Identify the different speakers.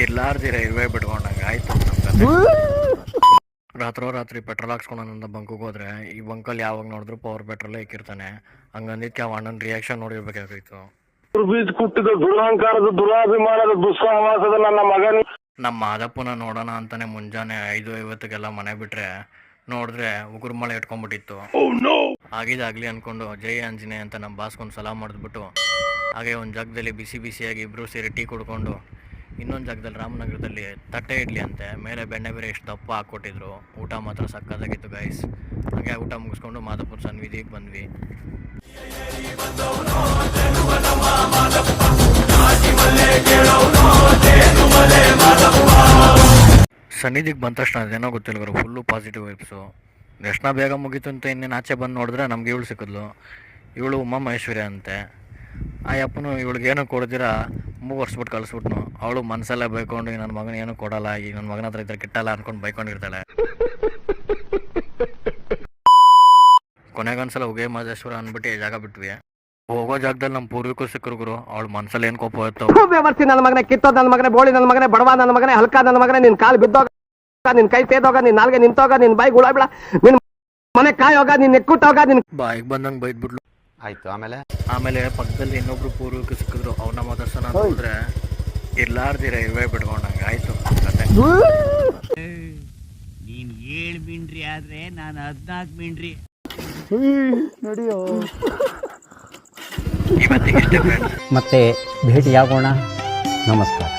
Speaker 1: ಇರ್ಲಾರ್ದಿರ ಇರುವೆ ಬಿಟ್ಕೊಂಡಂಗೆ ಆಯ್ತು. ರಾತ್ರಿ ಪೆಟ್ರೋಲ್ ಹಾಕ್ಸ್ಕೊಂಡ ಬಂಕಿಗೆ ಹೋದ್ರೆ ಈ ಬಂಕಲ್ಲಿ ಯಾವಾಗ ನೋಡಿದ್ರು ಪವರ್ ಪೆಟ್ರೋಲೇ ಇಕ್ಕಿರ್ತಾನೆ. ಹಂಗಂದಿದ್ಕೆ ಅವ ಅಣ್ಣನ ರಿಯಾಕ್ಷನ್ ನೋಡಿರ್ಬೇಕಾಗಿತ್ತು.
Speaker 2: ಬೀಜ ಕುಟ್ಟಿದ ದುರಾಂಕಾರದ ದುರಾಭಿಮಾನದ ದುಸ್ಸಾಹಸದ ನನ್ನ ಮಗನ
Speaker 1: ನಮ್ಮ ಮಾದಪ್ಪನ ನೋಡೋಣ ಅಂತಾನೆ ಮುಂಜಾನೆ 5:50 ಮನೆ ಬಿಟ್ರೆ ನೋಡಿದ್ರೆ ಉಗುರು ಮಳೆ ಇಟ್ಕೊಂಡ್ಬಿಟ್ಟಿತ್ತು. ಆಗಿದಾಗ್ಲಿ ಅನ್ಕೊಂಡು ಜೈ ಆಂಜನೇಯ ಅಂತ ನಮ್ಮ ಬಾಸ್ಗೊಂದು ಸಲಾಮ್ ಮಾಡಿದ್ಬಿಟ್ಟು ಹಾಗೆ ಒಂದು ಜಾಗದಲ್ಲಿ ಬಿಸಿಯಾಗಿ ಇಬ್ರು ಸೇರಿ ಟೀ ಕುಡ್ಕೊಂಡು ಇನ್ನೊಂದು ಜಾಗದಲ್ಲಿ ರಾಮನಗರದಲ್ಲಿ ತಟ್ಟೆ ಇಡ್ಲಿ ಅಂತೆ ಮೇಲೆ ಬೆಣ್ಣೆ ಬೇರೆ ಎಷ್ಟು ದಪ್ಪ ಹಾಕ್ಕೊಟ್ಟಿದ್ರು. ಊಟ ಮಾತ್ರ ಸಕ್ಕತ್ತಾಗಿತ್ತು ಗೈಸ್. ಹಾಗೆ ಊಟ ಮುಗಿಸ್ಕೊಂಡು ಮಾದಪ್ಪನ ಸನ್ನಿಧಿಗೆ ಬಂದ್ವಿ. ಸನ್ನಿಧಿಗೆ ಬಂದ ತಕ್ಷಣ ಅದೇನೋ ಗೊತ್ತಿಲ್ಲ ಗುರು, ಫುಲ್ಲು ಪಾಸಿಟಿವ್ ವೈಬ್ಸು. ದರ್ಶನ ಬೇಗ ಮುಗೀತು ಅಂತ ಇನ್ನೇನು ಆಚೆ ಬಂದು ನೋಡಿದ್ರೆ ನಮ್ಗೆ ಇವಳು ಸಿಕ್ಕಿದ್ಲು. ಇವಳು ಉಮಾ ಮಹೇಶ್ವರಿ ಅಂತೆ. ಆ ಅಪ್ಪನು ಇವಳಿಗೇನು ಕೊಡ್ದಿರ ಮೂಗು ಒರೆಸ್ಬಿಟ್ಟು ಕಳಿಸ್ಬಿಟ್ನು. ಅವಳು ಮನಸ್ಸೆಲ್ಲ ಬೈಕೊಂಡು ನನ್ನ ಮಗನ ಏನು ಕೊಡಲ್ಲ, ಈಗ ನನ್ನ ಮಗನ ಹತ್ರ ಇದ್ರೆ ಕಿಟ್ಟಲ್ಲ ಅನ್ಕೊಂಡು ಬೈಕೊಂಡಿರ್ತಾಳೆ. ಕೊನೆಗೊಂದ್ಸಲ ಉಗೇ ಮಹೇಶ್ವರ ಅಂದ್ಬಿಟ್ಟು ಜಾಗ ಬಿಟ್ವಿ. ಹೋಗೋ ಜಾಗದಲ್ಲಿ ನಮ್ಮ ಪೂರ್ವಿಕರು ಸಿಕ್ಕರು ಗುರು. ಅವಳು ಮನಸ್ಸಲ್ಲಿ ಏನು ಕೋಪ ಹೋಯ್ತು.
Speaker 3: ವ್ಯವಸ್ಥೆ ನನ್ನ ಮಗನೇ, ಕಿತ್ತೋದ್ ನನ್ನ ಮಗನೇ, ಬೋಳಿ ನನ್ನ ಮಗನೇ, ಬಡವ ನನ್ನ ಮಗನೇ, ಹಲ್ಕ ನನ್ನ ಮಗನೇ, ನಿನ್ ಕಾಲು ಬಿದ್ದೋಗ, ನಿನ್ ಕೈ ತೇದೋಗ, ನಿನ್ ನಾಲ್ಗೆ ನಿಂತೋಗ, ನಿನ್ ಬಾಯಿ ಗುಳ ಬಿಡ, ನಿನ್ ಮನೆ ಕಾಯೋಗ, ನಿನ್ ನೆಕ್ಕುಟ್ಟೋಗ, ನಿನ್
Speaker 1: ಬಾಯಿಗೆ ಬಂದಂಗೆ ಬೈದ್ಬಿಟ್ಲು.
Speaker 4: ಆಯ್ತು.
Speaker 1: ಆಮೇಲೆ ಪಕ್ಕದಲ್ಲಿ ಇನ್ನೊಬ್ರು ಪೂರ್ವಿಕರು ಸಿಕ್ಕಿದ್ರು. ಅವನ ಮಾತಾಡ್ಸೋಣ ನೋಡಿದ್ರೆ ಇರ್ಲಾರ್ದಿರ ಇರುವೆ ಬಿಟ್ಕೊಂಡಂಗೆ ಆಯ್ತು ಕತೆ.
Speaker 5: ನೀನ್ 7 ಮಿಂಡ್ರಿ ಆದ್ರೆ ನಾನು 14 ಮಿಂಡ್ರಿ.
Speaker 1: ಇವತ್ತಿಗೆ ಇಷ್ಟೇ ಫ್ರೆಂಡ್ಸ್.
Speaker 6: ಮತ್ತೆ ಭೇಟಿಯಾಗೋಣ. ನಮಸ್ಕಾರ.